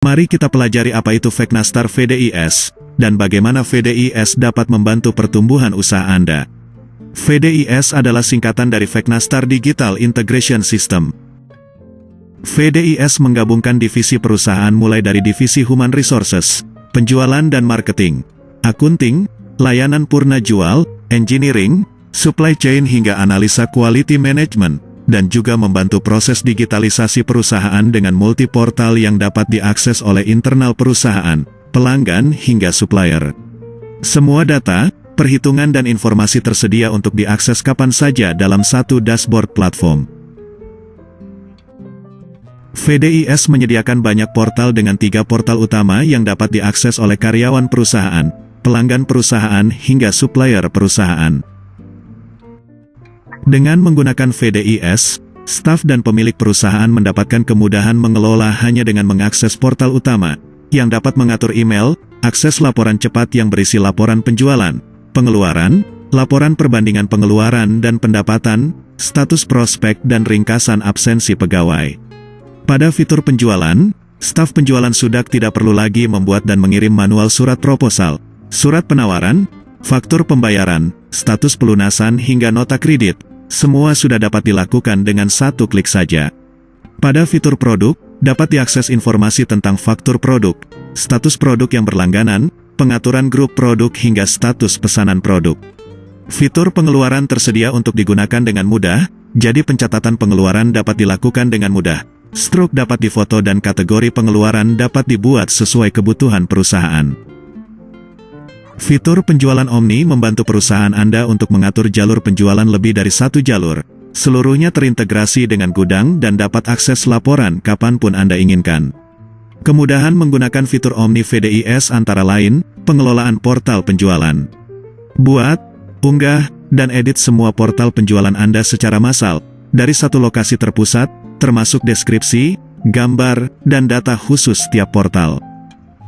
Mari kita pelajari apa itu Vecnastar VDIS, dan bagaimana VDIS dapat membantu pertumbuhan usaha Anda. VDIS adalah singkatan dari Vecnastar Digital Integration System. VDIS menggabungkan divisi perusahaan mulai dari divisi Human Resources, penjualan dan marketing, akunting, layanan purna jual, engineering, supply chain hingga analisa quality management, dan juga membantu proses digitalisasi perusahaan dengan multi-portal yang dapat diakses oleh internal perusahaan, pelanggan hingga supplier. Semua data, perhitungan dan informasi tersedia untuk diakses kapan saja dalam satu dashboard platform. VDIS menyediakan banyak portal dengan 3 portal utama yang dapat diakses oleh karyawan perusahaan, pelanggan perusahaan hingga supplier perusahaan. Dengan menggunakan VDIS, staf dan pemilik perusahaan mendapatkan kemudahan mengelola hanya dengan mengakses portal utama, yang dapat mengatur email, akses laporan cepat yang berisi laporan penjualan, pengeluaran, laporan perbandingan pengeluaran dan pendapatan, status prospek dan ringkasan absensi pegawai. Pada fitur penjualan, staf penjualan sudah tidak perlu lagi membuat dan mengirim manual surat proposal, surat penawaran, faktur pembayaran, status pelunasan hingga nota kredit. Semua sudah dapat dilakukan dengan satu klik saja. Pada fitur produk, dapat diakses informasi tentang faktur produk, status produk yang berlangganan, pengaturan grup produk hingga status pesanan produk. Fitur pengeluaran tersedia untuk digunakan dengan mudah, jadi pencatatan pengeluaran dapat dilakukan dengan mudah. Struk dapat difoto dan kategori pengeluaran dapat dibuat sesuai kebutuhan perusahaan. Fitur penjualan Omni membantu perusahaan Anda untuk mengatur jalur penjualan lebih dari satu jalur. Seluruhnya terintegrasi dengan gudang dan dapat akses laporan kapanpun Anda inginkan. Kemudahan menggunakan fitur Omni VDIS antara lain, pengelolaan portal penjualan. Buat, unggah, dan edit semua portal penjualan Anda secara massal, dari satu lokasi terpusat, termasuk deskripsi, gambar, dan data khusus setiap portal.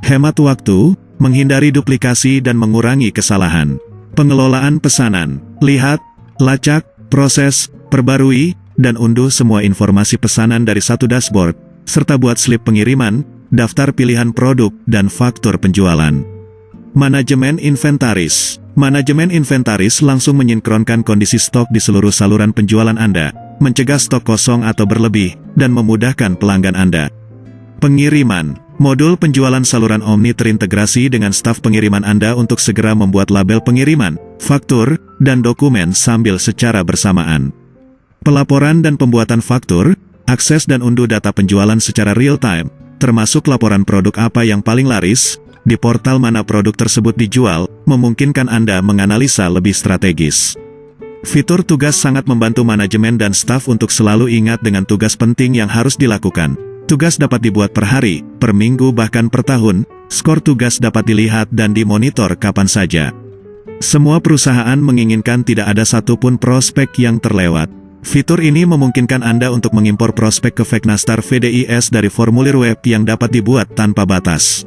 Hemat waktu, menghindari duplikasi dan mengurangi kesalahan. Pengelolaan pesanan, lihat, lacak, proses, perbarui, dan unduh semua informasi pesanan dari satu dashboard, serta buat slip pengiriman, daftar pilihan produk, dan faktur penjualan. Manajemen inventaris. Manajemen inventaris langsung menyinkronkan kondisi stok di seluruh saluran penjualan Anda, mencegah stok kosong atau berlebih, dan memudahkan pelanggan Anda. Pengiriman. Modul penjualan saluran Omni terintegrasi dengan staf pengiriman Anda untuk segera membuat label pengiriman, faktur, dan dokumen sambil secara bersamaan. Pelaporan dan pembuatan faktur, akses dan unduh data penjualan secara real-time, termasuk laporan produk apa yang paling laris, di portal mana produk tersebut dijual, memungkinkan Anda menganalisa lebih strategis. Fitur tugas sangat membantu manajemen dan staf untuk selalu ingat dengan tugas penting yang harus dilakukan. Tugas dapat dibuat per hari, per minggu bahkan per tahun, skor tugas dapat dilihat dan dimonitor kapan saja. Semua perusahaan menginginkan tidak ada satupun prospek yang terlewat. Fitur ini memungkinkan Anda untuk mengimpor prospek ke Vecnastar VDIS dari formulir web yang dapat dibuat tanpa batas.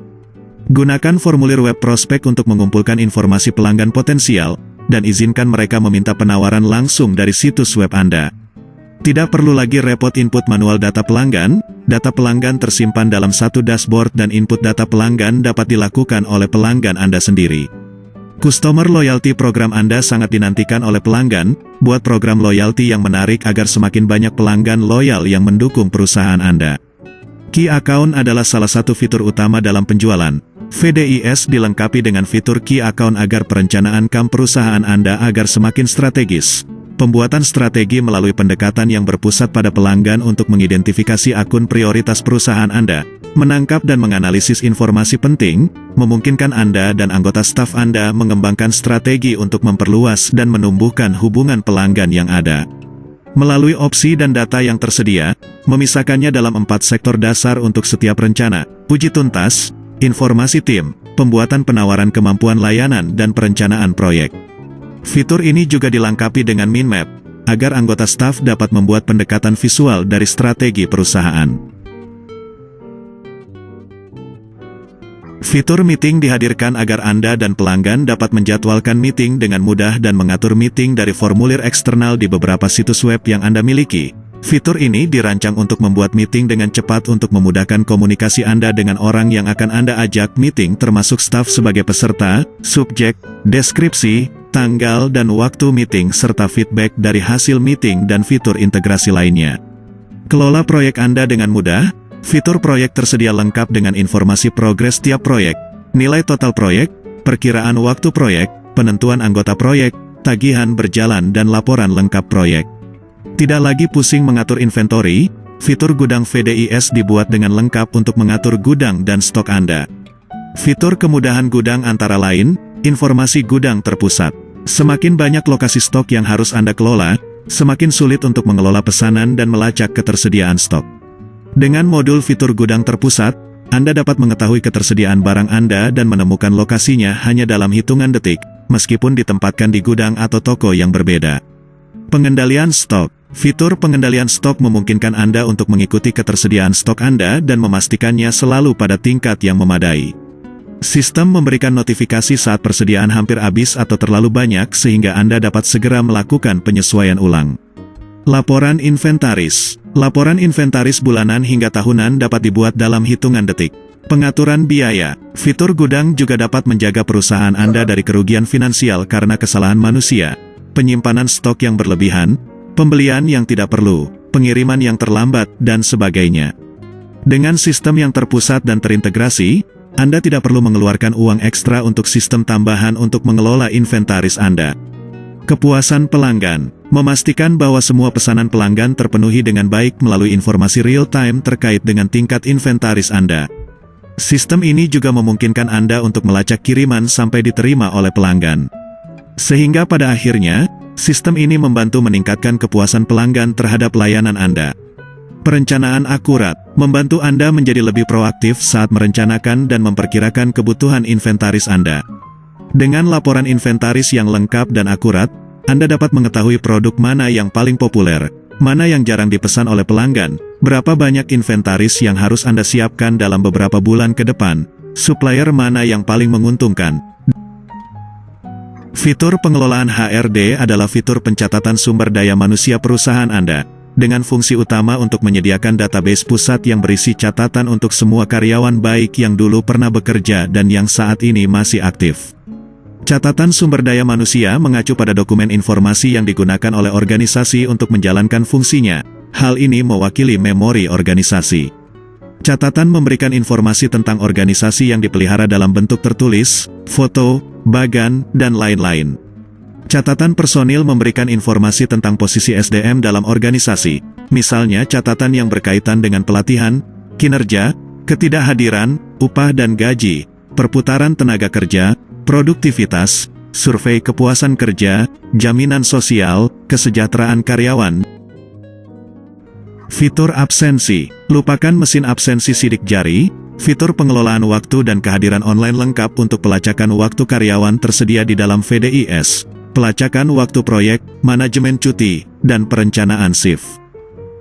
Gunakan formulir web prospek untuk mengumpulkan informasi pelanggan potensial, dan izinkan mereka meminta penawaran langsung dari situs web Anda. Tidak perlu lagi repot input manual data pelanggan tersimpan dalam satu dashboard dan input data pelanggan dapat dilakukan oleh pelanggan Anda sendiri. Customer Loyalty program Anda sangat dinantikan oleh pelanggan, buat program loyalty yang menarik agar semakin banyak pelanggan loyal yang mendukung perusahaan Anda. Key Account adalah salah satu fitur utama dalam penjualan. VDIS dilengkapi dengan fitur Key Account agar perencanaan perusahaan Anda agar semakin strategis. Pembuatan strategi melalui pendekatan yang berpusat pada pelanggan untuk mengidentifikasi akun prioritas perusahaan Anda, menangkap dan menganalisis informasi penting, memungkinkan Anda dan anggota staf Anda mengembangkan strategi untuk memperluas dan menumbuhkan hubungan pelanggan yang ada. Melalui opsi dan data yang tersedia, memisahkannya dalam 4 sektor dasar untuk setiap rencana, uji tuntas, informasi tim, pembuatan penawaran kemampuan layanan dan perencanaan proyek. Fitur ini juga dilengkapi dengan mind map, agar anggota staf dapat membuat pendekatan visual dari strategi perusahaan. Fitur meeting dihadirkan agar Anda dan pelanggan dapat menjadwalkan meeting dengan mudah dan mengatur meeting dari formulir eksternal di beberapa situs web yang Anda miliki, Fitur ini dirancang untuk membuat meeting dengan cepat untuk memudahkan komunikasi Anda dengan orang yang akan Anda ajak meeting termasuk staf sebagai peserta, subjek, deskripsi, tanggal dan waktu meeting serta feedback dari hasil meeting dan fitur integrasi lainnya. Kelola proyek Anda dengan mudah. Fitur proyek tersedia lengkap dengan informasi progres tiap proyek, nilai total proyek, perkiraan waktu proyek, penentuan anggota proyek, tagihan berjalan dan laporan lengkap proyek. Tidak lagi pusing mengatur inventory, fitur gudang VDIS dibuat dengan lengkap untuk mengatur gudang dan stok Anda. Fitur kemudahan gudang antara lain, informasi gudang terpusat. Semakin banyak lokasi stok yang harus Anda kelola, semakin sulit untuk mengelola pesanan dan melacak ketersediaan stok. Dengan modul fitur gudang terpusat, Anda dapat mengetahui ketersediaan barang Anda dan menemukan lokasinya hanya dalam hitungan detik, meskipun ditempatkan di gudang atau toko yang berbeda. Pengendalian stok. Fitur pengendalian stok memungkinkan Anda untuk mengikuti ketersediaan stok Anda dan memastikannya selalu pada tingkat yang memadai. Sistem memberikan notifikasi saat persediaan hampir habis atau terlalu banyak sehingga Anda dapat segera melakukan penyesuaian ulang. Laporan inventaris. Laporan inventaris bulanan hingga tahunan dapat dibuat dalam hitungan detik. Pengaturan biaya. Fitur gudang juga dapat menjaga perusahaan Anda dari kerugian finansial karena kesalahan manusia, penyimpanan stok yang berlebihan, pembelian yang tidak perlu, pengiriman yang terlambat, dan sebagainya. Dengan sistem yang terpusat dan terintegrasi, Anda tidak perlu mengeluarkan uang ekstra untuk sistem tambahan untuk mengelola inventaris Anda. Kepuasan pelanggan. Memastikan bahwa semua pesanan pelanggan terpenuhi dengan baik melalui informasi real-time terkait dengan tingkat inventaris Anda. Sistem ini juga memungkinkan Anda untuk melacak kiriman sampai diterima oleh pelanggan. Sehingga pada akhirnya, sistem ini membantu meningkatkan kepuasan pelanggan terhadap layanan Anda. Perencanaan akurat, membantu Anda menjadi lebih proaktif saat merencanakan dan memperkirakan kebutuhan inventaris Anda. Dengan laporan inventaris yang lengkap dan akurat, Anda dapat mengetahui produk mana yang paling populer, mana yang jarang dipesan oleh pelanggan, berapa banyak inventaris yang harus Anda siapkan dalam beberapa bulan ke depan, supplier mana yang paling menguntungkan. Fitur pengelolaan HRD adalah fitur pencatatan sumber daya manusia perusahaan Anda, dengan fungsi utama untuk menyediakan database pusat yang berisi catatan untuk semua karyawan baik yang dulu pernah bekerja dan yang saat ini masih aktif. Catatan sumber daya manusia mengacu pada dokumen informasi yang digunakan oleh organisasi untuk menjalankan fungsinya. Hal ini mewakili memori organisasi. Catatan memberikan informasi tentang organisasi yang dipelihara dalam bentuk tertulis, foto, bagan, dan lain-lain. Catatan personil memberikan informasi tentang posisi SDM dalam organisasi, misalnya catatan yang berkaitan dengan pelatihan, kinerja, ketidakhadiran, upah dan gaji, perputaran tenaga kerja, produktivitas, survei kepuasan kerja, jaminan sosial, kesejahteraan karyawan. Fitur absensi. Lupakan mesin absensi sidik jari. Fitur pengelolaan waktu dan kehadiran online lengkap untuk pelacakan waktu karyawan tersedia di dalam VDIS, pelacakan waktu proyek, manajemen cuti, dan perencanaan shift.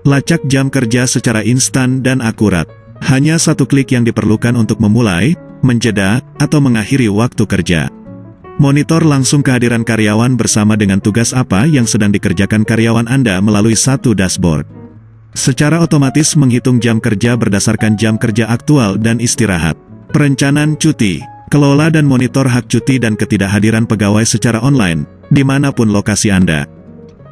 Lacak jam kerja secara instan dan akurat. Hanya satu klik yang diperlukan untuk memulai, menjeda, atau mengakhiri waktu kerja. Monitor langsung kehadiran karyawan bersama dengan tugas apa yang sedang dikerjakan karyawan Anda melalui satu dashboard. Secara otomatis menghitung jam kerja berdasarkan jam kerja aktual dan istirahat. Perencanaan cuti, kelola dan monitor hak cuti dan ketidakhadiran pegawai secara online, dimanapun lokasi Anda.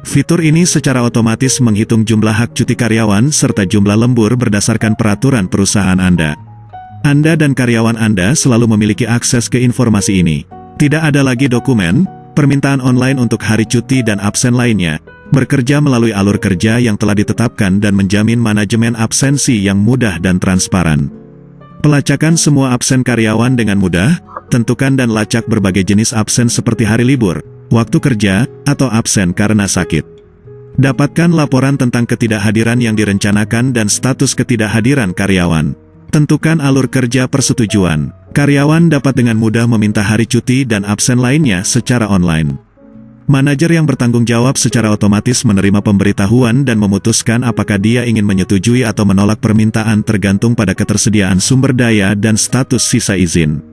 Fitur ini secara otomatis menghitung jumlah hak cuti karyawan serta jumlah lembur berdasarkan peraturan perusahaan Anda. Anda dan karyawan Anda selalu memiliki akses ke informasi ini. Tidak ada lagi dokumen, permintaan online untuk hari cuti dan absen lainnya. Bekerja melalui alur kerja yang telah ditetapkan dan menjamin manajemen absensi yang mudah dan transparan. Pelacakan semua absen karyawan dengan mudah, tentukan dan lacak berbagai jenis absen seperti hari libur, waktu kerja, atau absen karena sakit. Dapatkan laporan tentang ketidakhadiran yang direncanakan dan status ketidakhadiran karyawan. Tentukan alur kerja persetujuan. Karyawan dapat dengan mudah meminta hari cuti dan absen lainnya secara online. Manajer yang bertanggung jawab secara otomatis menerima pemberitahuan dan memutuskan apakah dia ingin menyetujui atau menolak permintaan tergantung pada ketersediaan sumber daya dan status sisa izin.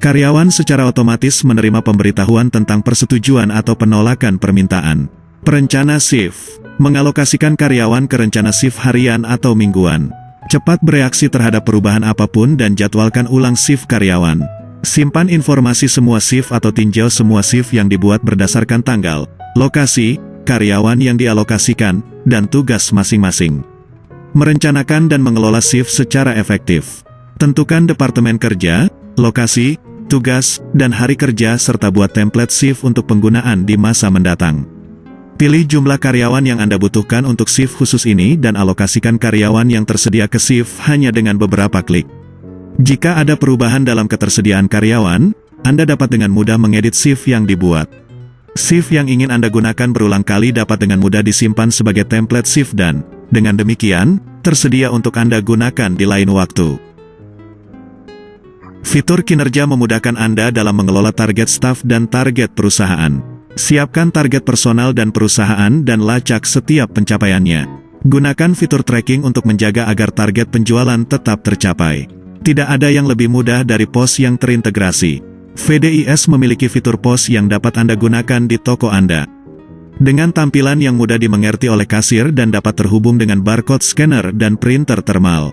Karyawan secara otomatis menerima pemberitahuan tentang persetujuan atau penolakan permintaan. Perencana shift. Mengalokasikan karyawan ke rencana shift harian atau mingguan. Cepat bereaksi terhadap perubahan apapun dan jadwalkan ulang shift karyawan. Simpan informasi semua shift atau tinjau semua shift yang dibuat berdasarkan tanggal, lokasi, karyawan yang dialokasikan, dan tugas masing-masing. Merencanakan dan mengelola shift secara efektif. Tentukan departemen kerja, lokasi, tugas, dan hari kerja serta buat template shift untuk penggunaan di masa mendatang. Pilih jumlah karyawan yang Anda butuhkan untuk shift khusus ini dan alokasikan karyawan yang tersedia ke shift hanya dengan beberapa klik. Jika ada perubahan dalam ketersediaan karyawan, Anda dapat dengan mudah mengedit shift yang dibuat. Shift yang ingin Anda gunakan berulang kali dapat dengan mudah disimpan sebagai template shift dan, dengan demikian, tersedia untuk Anda gunakan di lain waktu. Fitur kinerja memudahkan Anda dalam mengelola target staf dan target perusahaan. Siapkan target personal dan perusahaan dan lacak setiap pencapaiannya. Gunakan fitur tracking untuk menjaga agar target penjualan tetap tercapai. Tidak ada yang lebih mudah dari POS yang terintegrasi. VDIS memiliki fitur POS yang dapat Anda gunakan di toko Anda. Dengan tampilan yang mudah dimengerti oleh kasir dan dapat terhubung dengan barcode scanner dan printer thermal.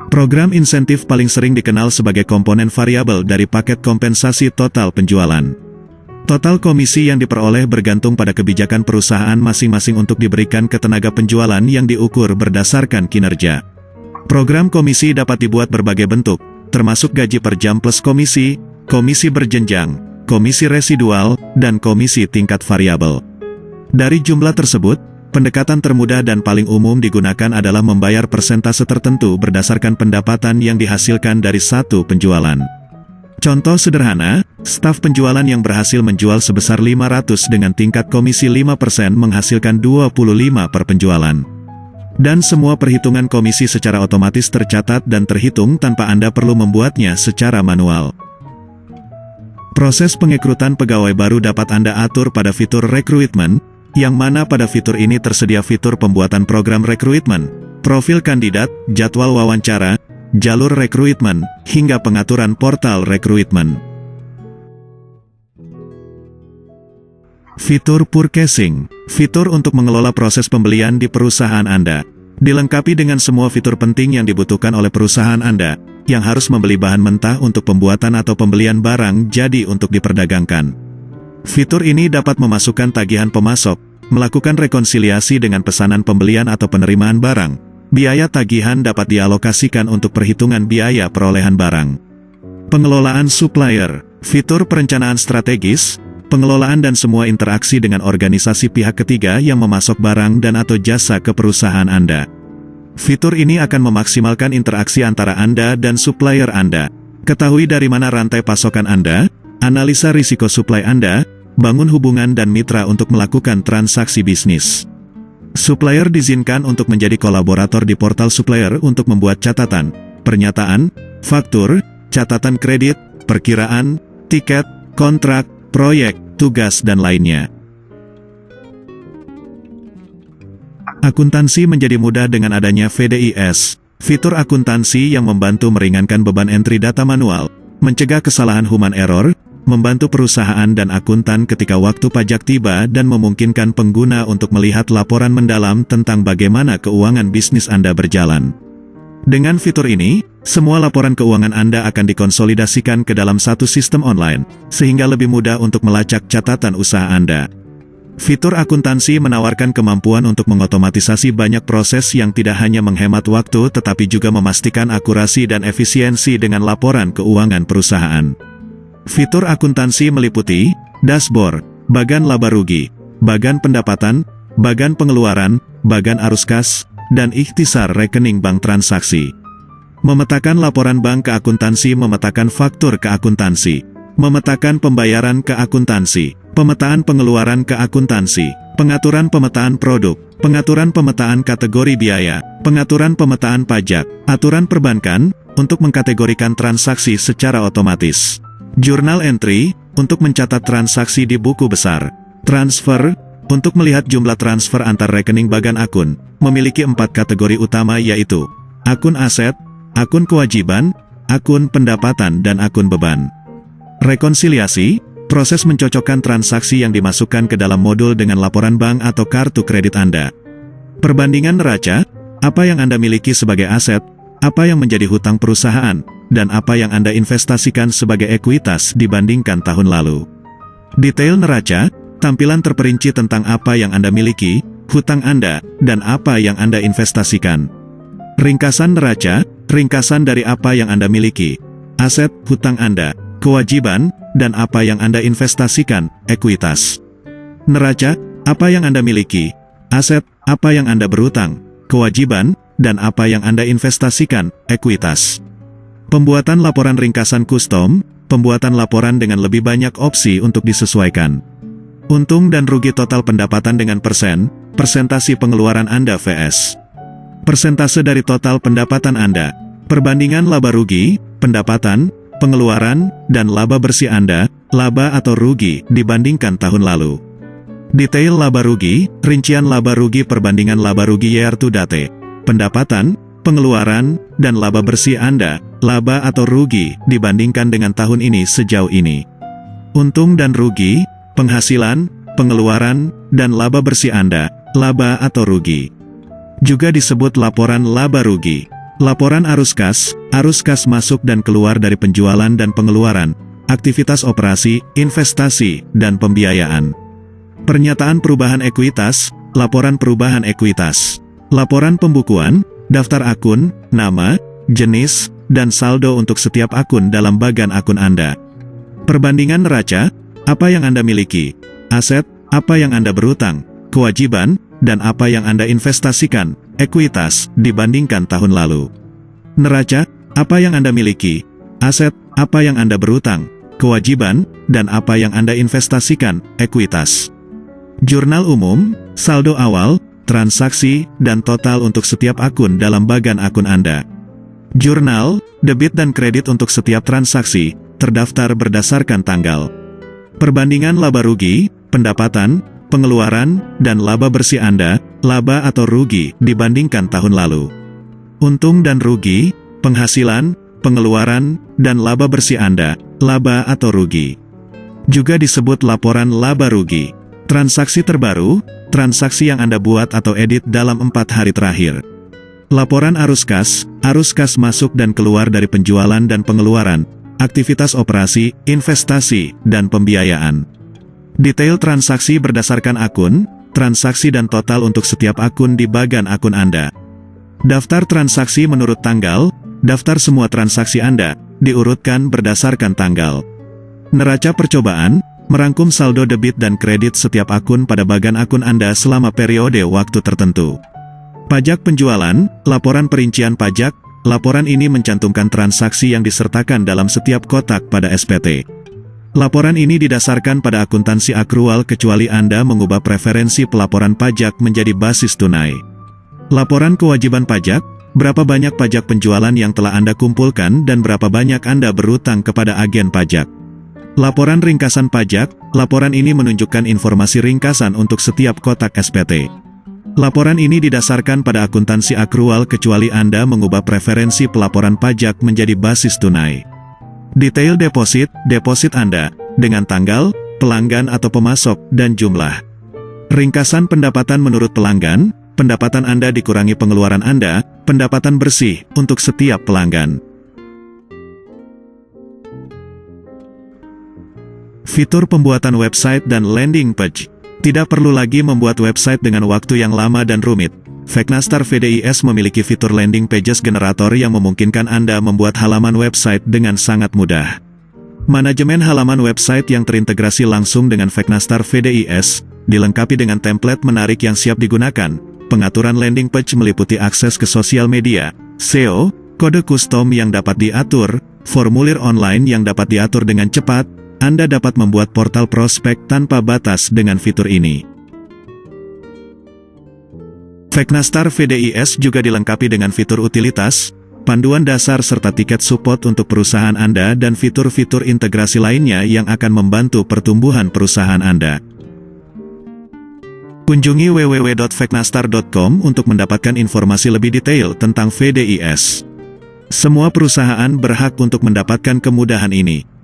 Program insentif paling sering dikenal sebagai komponen variabel dari paket kompensasi total penjualan. Total komisi yang diperoleh bergantung pada kebijakan perusahaan masing-masing untuk diberikan ke tenaga penjualan yang diukur berdasarkan kinerja. Program komisi dapat dibuat berbagai bentuk, termasuk gaji per jam plus komisi, komisi berjenjang, komisi residual, dan komisi tingkat variabel. Dari jumlah tersebut, pendekatan termudah dan paling umum digunakan adalah membayar persentase tertentu berdasarkan pendapatan yang dihasilkan dari satu penjualan. Contoh sederhana, staf penjualan yang berhasil menjual sebesar 500 dengan tingkat komisi 5% menghasilkan 25 per penjualan. Dan semua perhitungan komisi secara otomatis tercatat dan terhitung tanpa Anda perlu membuatnya secara manual. Proses pengrekrutan pegawai baru dapat Anda atur pada fitur rekrutmen, yang mana pada fitur ini tersedia fitur pembuatan program rekrutmen, profil kandidat, jadwal wawancara, jalur rekrutmen, hingga pengaturan portal rekrutmen. Fitur purchasing, fitur untuk mengelola proses pembelian di perusahaan Anda. Dilengkapi dengan semua fitur penting yang dibutuhkan oleh perusahaan Anda, yang harus membeli bahan mentah untuk pembuatan atau pembelian barang jadi untuk diperdagangkan. Fitur ini dapat memasukkan tagihan pemasok, melakukan rekonsiliasi dengan pesanan pembelian atau penerimaan barang. Biaya tagihan dapat dialokasikan untuk perhitungan biaya perolehan barang. Pengelolaan supplier, fitur perencanaan strategis, pengelolaan dan semua interaksi dengan organisasi pihak ketiga yang memasok barang dan atau jasa ke perusahaan Anda. Fitur ini akan memaksimalkan interaksi antara Anda dan supplier Anda. Ketahui dari mana rantai pasokan Anda, analisa risiko supply Anda, bangun hubungan dan mitra untuk melakukan transaksi bisnis. Supplier diizinkan untuk menjadi kolaborator di portal supplier untuk membuat catatan, pernyataan, faktur, catatan kredit, perkiraan, tiket, kontrak, proyek, tugas dan lainnya. Akuntansi menjadi mudah dengan adanya VDIS, fitur akuntansi yang membantu meringankan beban entry data manual, mencegah kesalahan human error, membantu perusahaan dan akuntan ketika waktu pajak tiba dan memungkinkan pengguna untuk melihat laporan mendalam tentang bagaimana keuangan bisnis Anda berjalan. Dengan fitur ini, semua laporan keuangan Anda akan dikonsolidasikan ke dalam satu sistem online, sehingga lebih mudah untuk melacak catatan usaha Anda. Fitur akuntansi menawarkan kemampuan untuk mengotomatisasi banyak proses yang tidak hanya menghemat waktu tetapi juga memastikan akurasi dan efisiensi dengan laporan keuangan perusahaan. Fitur akuntansi meliputi dashboard, bagan laba rugi, bagan pendapatan, bagan pengeluaran, bagan arus kas, dan ikhtisar rekening bank transaksi. Memetakan laporan bank ke akuntansi, memetakan faktur ke akuntansi, memetakan pembayaran ke akuntansi, pemetaan pengeluaran ke akuntansi, pengaturan pemetaan produk, pengaturan pemetaan kategori biaya, pengaturan pemetaan pajak, aturan perbankan, untuk mengkategorikan transaksi secara otomatis. Journal entry, untuk mencatat transaksi di buku besar. Transfer, untuk melihat jumlah transfer antar rekening bagan akun, memiliki 4 kategori utama yaitu akun aset, akun kewajiban, akun pendapatan dan akun beban. Rekonsiliasi, Proses mencocokkan transaksi yang dimasukkan ke dalam modul dengan laporan bank atau kartu kredit Anda. Perbandingan neraca, apa yang Anda miliki sebagai aset, apa yang menjadi hutang perusahaan, dan apa yang Anda investasikan sebagai ekuitas dibandingkan tahun lalu. Detail neraca, tampilan terperinci tentang apa yang Anda miliki, hutang Anda, dan apa yang Anda investasikan. Ringkasan neraca, ringkasan dari apa yang Anda miliki, aset, hutang Anda, kewajiban, dan apa yang Anda investasikan, ekuitas. Neraca, apa yang Anda miliki, aset, apa yang Anda berutang, kewajiban, dan apa yang Anda investasikan, ekuitas. Pembuatan laporan ringkasan custom, pembuatan laporan dengan lebih banyak opsi untuk disesuaikan. Untung dan rugi total pendapatan dengan persen, persentasi pengeluaran Anda vs. persentase dari total pendapatan Anda, perbandingan laba rugi, pendapatan, pengeluaran, dan laba bersih Anda, laba atau rugi, dibandingkan tahun lalu. Detail laba rugi, rincian laba rugi perbandingan laba rugi year to date, pendapatan, pengeluaran, dan laba bersih Anda, laba atau rugi, dibandingkan dengan tahun ini sejauh ini. Untung dan rugi, penghasilan, pengeluaran, dan laba bersih Anda, laba atau rugi. Juga disebut laporan laba rugi. Laporan arus kas masuk dan keluar dari penjualan dan pengeluaran, aktivitas operasi, investasi, dan pembiayaan. Pernyataan perubahan ekuitas, laporan perubahan ekuitas. Laporan pembukuan, daftar akun, nama, jenis, dan saldo untuk setiap akun dalam bagan akun Anda. Perbandingan neraca, apa yang Anda miliki, aset, apa yang Anda berutang, kewajiban, dan apa yang Anda investasikan, ekuitas, dibandingkan tahun lalu. Neraca, apa yang Anda miliki, aset, apa yang Anda berutang, kewajiban, dan apa yang Anda investasikan, ekuitas. Jurnal umum, saldo awal, transaksi, dan total untuk setiap akun dalam bagan akun Anda. Jurnal, debit dan kredit untuk setiap transaksi, terdaftar berdasarkan tanggal. Perbandingan laba rugi, pendapatan, pengeluaran, dan laba bersih Anda, laba atau rugi, dibandingkan tahun lalu. Untung dan rugi, penghasilan, pengeluaran, dan laba bersih Anda, laba atau rugi. Juga disebut laporan laba rugi. Transaksi terbaru, transaksi yang Anda buat atau edit dalam 4 hari terakhir. Laporan arus kas masuk dan keluar dari penjualan dan pengeluaran, aktivitas operasi, investasi, dan pembiayaan. Detail transaksi berdasarkan akun, transaksi dan total untuk setiap akun di bagan akun Anda. Daftar transaksi menurut tanggal, daftar semua transaksi Anda, diurutkan berdasarkan tanggal. Neraca percobaan, merangkum saldo debit dan kredit setiap akun pada bagan akun Anda selama periode waktu tertentu. Pajak penjualan, laporan perincian pajak, laporan ini mencantumkan transaksi yang disertakan dalam setiap kotak pada SPT. Laporan ini didasarkan pada akuntansi akrual kecuali Anda mengubah preferensi pelaporan pajak menjadi basis tunai. Laporan kewajiban pajak, berapa banyak pajak penjualan yang telah Anda kumpulkan dan berapa banyak Anda berutang kepada agen pajak. Laporan ringkasan pajak, laporan ini menunjukkan informasi ringkasan untuk setiap kotak SPT. Laporan ini didasarkan pada akuntansi akrual kecuali Anda mengubah preferensi pelaporan pajak menjadi basis tunai. Detail deposit Anda, dengan tanggal, pelanggan atau pemasok, dan jumlah. Ringkasan pendapatan menurut pelanggan, pendapatan Anda dikurangi pengeluaran Anda, pendapatan bersih, untuk setiap pelanggan. Fitur pembuatan website dan landing page. Tidak perlu lagi membuat website dengan waktu yang lama dan rumit. Feknastar VDIS memiliki fitur landing pages generator yang memungkinkan Anda membuat halaman website dengan sangat mudah. Manajemen halaman website yang terintegrasi langsung dengan Feknastar VDIS, dilengkapi dengan template menarik yang siap digunakan. Pengaturan landing page meliputi akses ke sosial media, SEO, kode custom yang dapat diatur, formulir online yang dapat diatur dengan cepat. Anda dapat membuat portal prospek tanpa batas dengan fitur ini. Feknastar VDIS juga dilengkapi dengan fitur utilitas, panduan dasar serta tiket support untuk perusahaan Anda dan fitur-fitur integrasi lainnya yang akan membantu pertumbuhan perusahaan Anda. Kunjungi www.feknastar.com untuk mendapatkan informasi lebih detail tentang VDIS. Semua perusahaan berhak untuk mendapatkan kemudahan ini.